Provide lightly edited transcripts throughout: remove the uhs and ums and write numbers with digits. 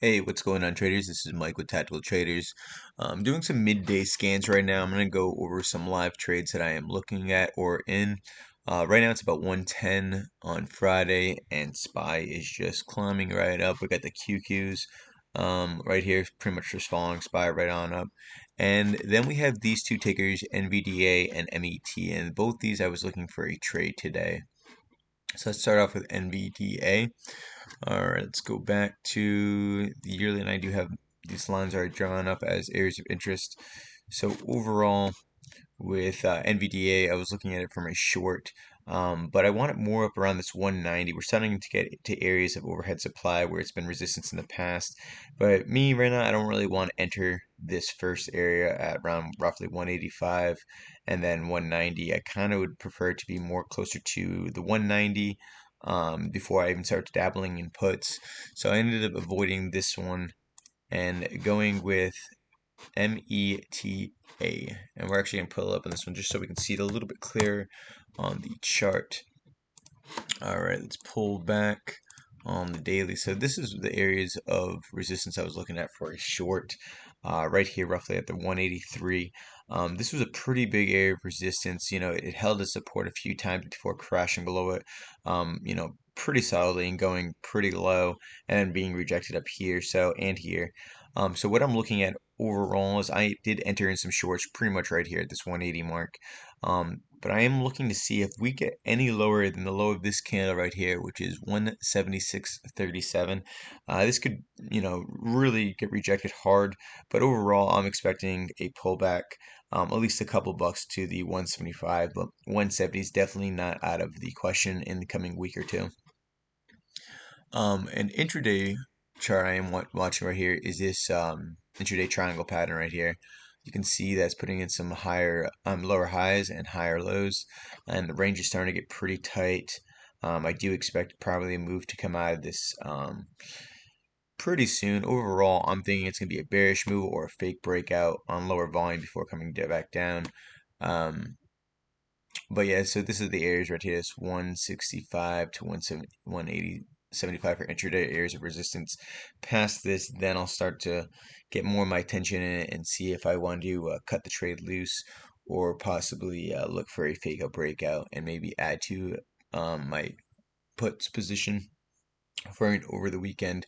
Hey, what's going on, traders? This is Mike with Tactical Traders. I'm doing some midday scans right now. I'm going to go over some live trades that I am looking at or in. Right now it's about 110 on Friday, and SPY is just climbing right up. We got the QQs right here, pretty much just following SPY right on up. And then we have these two tickers, NVDA and MET, and both these I was looking for a trade today. So let's start off with NVDA. All right, let's go back to the yearly, and I do have these lines are drawn up as areas of interest. So overall, with NVDA, I was looking at it from a short, but I want it more up around this 190. We're starting to get to areas of overhead supply where it's been resistance in the past. But me right now, I don't really want to enter this first area at around roughly 185 and then 190. I kind of would prefer to be more closer to the 190 before I even start dabbling in puts. So I ended up avoiding this one and going with META. And we're actually going to pull up on this one just so we can see it a little bit clearer on the chart. All right, let's pull back on the daily. So this is the areas of resistance I was looking at for a short, right here, roughly at the 183. This was a pretty big area of resistance. It held its support a few times before crashing below it, pretty solidly and going pretty low and then being rejected up here, and here. So what I'm looking at overall is I did enter in some shorts pretty much right here at this 180 mark. But I am looking to see if we get any lower than the low of this candle right here, which is 176.37. This could, really get rejected hard. But overall, I'm expecting a pullback, at least a couple bucks to the 175. But 170 is definitely not out of the question in the coming week or two. An intraday chart I am watching right here is this intraday triangle pattern right here. You can see that's putting in some lower highs and higher lows, and the range is starting to get pretty tight. I do expect probably a move to come out of this pretty soon. Overall, I'm thinking it's going to be a bearish move or a fake breakout on lower volume before coming back down. Um, but yeah, so this is the areas right here. It's 165 to 170, 180, 75 for intraday areas of resistance. Past this, then I'll start to get more of my attention in it and see if I want to cut the trade loose or possibly look for a fake out breakout and maybe add to my puts position for an over the weekend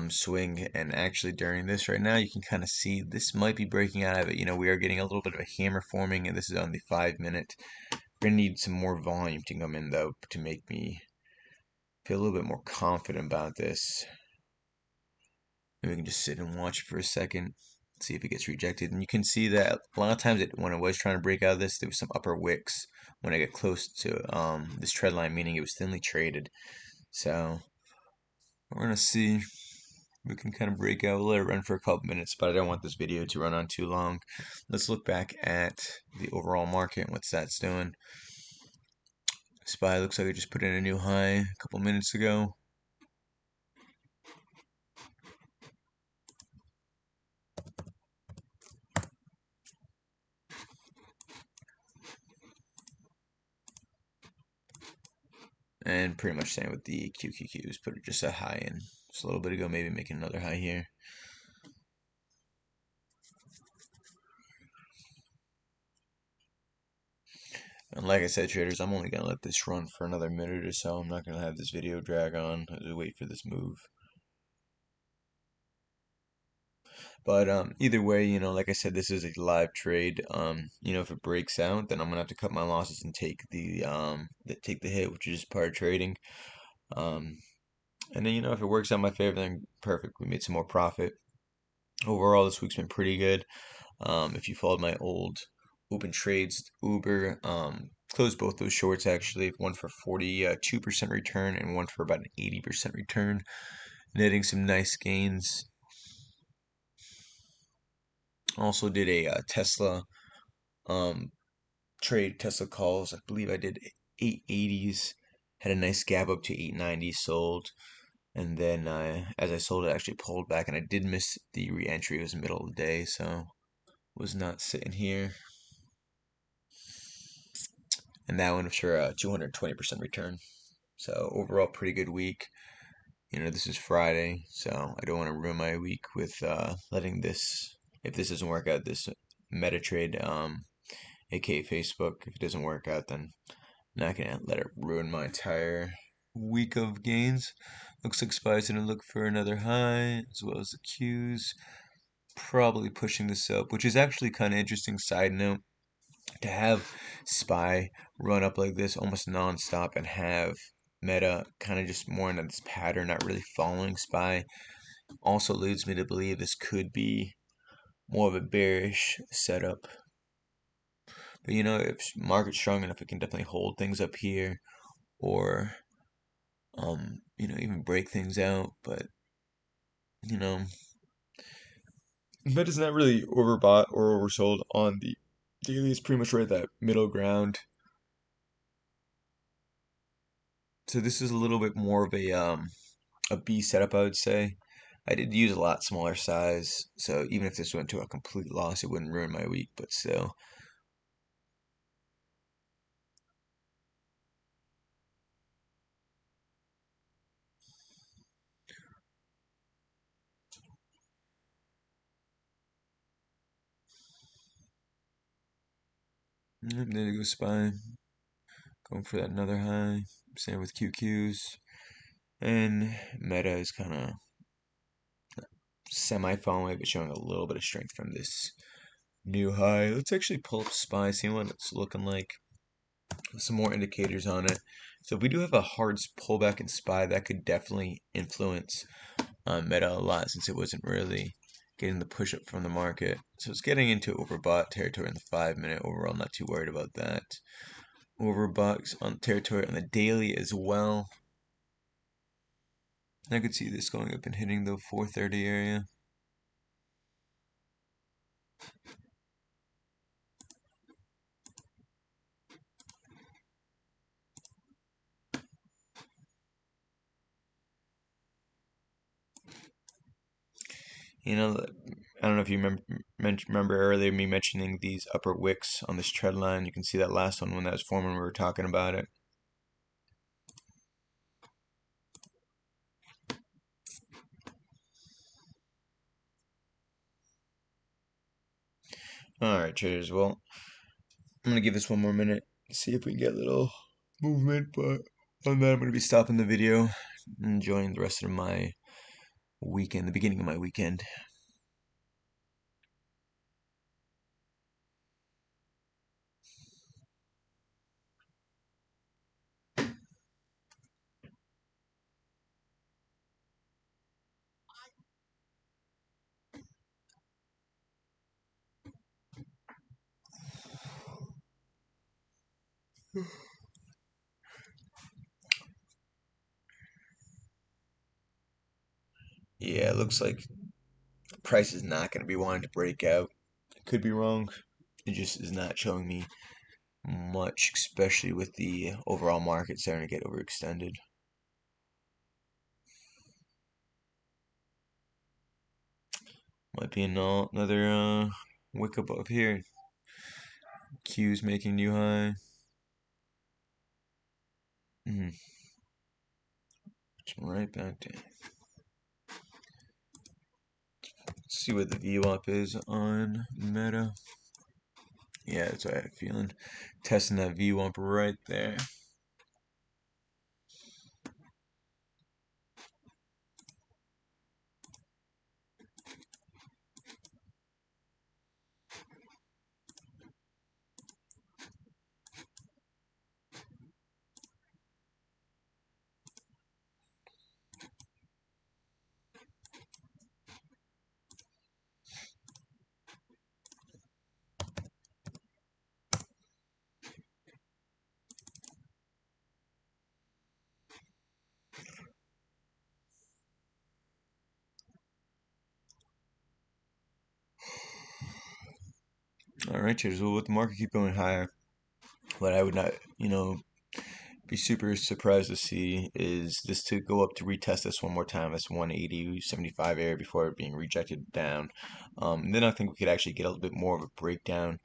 swing. And actually, during this right now, you can kind of see this might be breaking out of it. We are getting a little bit of a hammer forming, and this is on the 5 minute. We're gonna need some more volume to come in though to make me feel a little bit more confident about this. Maybe we can just sit and watch it for a second, see if it gets rejected. And you can see that a lot of times when I was trying to break out of this, there was some upper wicks when I get close to this trend line, meaning it was thinly traded. So we're gonna see. We can kind of break out. We'll let it run for a couple minutes, but I don't want this video to run on too long. Let's look back at the overall market and what's that's doing. SPY looks like I just put in a new high a couple minutes ago. And pretty much same with the QQQs, put just a high in just a little bit ago, maybe making another high here. And like I said, traders, I'm only going to let this run for another minute or so. I'm not going to have this video drag on as we wait for this move. But either way, like I said, this is a live trade. If it breaks out, then I'm gonna have to cut my losses and take the hit, which is part of trading. Um, and then if it works out in my favor, then perfect. We made some more profit. Overall, this week's been pretty good. If you followed my old open trades, Uber closed both those shorts actually, one for 42% return and one for about an 80% return, netting some nice gains. Also did a Tesla trade, Tesla calls. I believe I did 880s, had a nice gap up to 890, sold. And then as I sold it, I actually pulled back, and I did miss the re-entry. It was the middle of the day, so was not sitting here. And that one was for a 220% return. So overall, pretty good week. This is Friday, so I don't want to ruin my week with letting this, if this doesn't work out, this meta trade, aka Facebook, if it doesn't work out, then I'm not gonna let it ruin my entire week of gains. Looks like SPY's gonna look for another high, as well as the Qs, probably pushing this up, which is actually kind of interesting. Side note, to have SPY run up like this almost non-stop and have Meta kind of just more in this pattern, not really following SPY, also leads me to believe this could be more of a bearish setup. But if market's strong enough, it can definitely hold things up here, or even break things out. But you know, Meta's not really overbought or oversold on the daily. It's pretty much right at that middle ground. So this is a little bit more of a B setup, I would say. I did use a lot smaller size, so even if this went to a complete loss, it wouldn't ruin my week, but still. There goes SPY. Going for that another high. Same with QQs. And Meta is kind of semi-falling away, but showing a little bit of strength from this new high. Let's actually pull up SPY, see what it's looking like. Some more indicators on it. So if we do have a hard pullback in SPY, that could definitely influence Meta a lot, since it wasn't really getting the push up from the market. So it's getting into overbought territory in the 5-minute. Overall, not too worried about that. Overbought on territory on the daily as well. I could see this going up and hitting the 430 area. I don't know if you remember earlier me mentioning these upper wicks on this trend line. You can see that last one when that was forming, we were talking about it. Alright, traders, well, I'm going to give this one more minute, see if we can get a little movement, but on that, I'm going to be stopping the video, enjoying the rest of my weekend, the beginning of my weekend. Yeah, it looks like price is not going to be wanting to break out. Could be wrong. It just is not showing me much, especially with the overall market starting to get overextended. Might be another wick above here. Q's making new high. Right back down. Let's see what the VWAP is on Meta. Yeah, that's what I had a feeling. Testing that VWAP right there. All right, cheers. Well, with the market keep going higher, what I would not, be super surprised to see is this to go up to retest this one more time, this 180.75 area before it being rejected down. Then I think we could actually get a little bit more of a breakdown,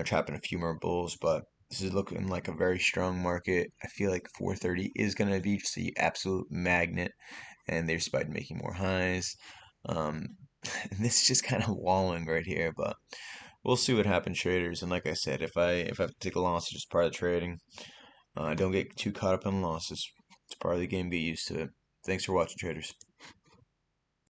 trapping a few more bulls, but this is looking like a very strong market. I feel like 430 is going to be just the absolute magnet, and they're spied making more highs. Um, and this is just kind of walling right here, but we'll see what happens, traders. And like I said, if I have to take a loss, it's just part of trading. Don't get too caught up in losses. It's part of the game. Get used to it. Thanks for watching, traders.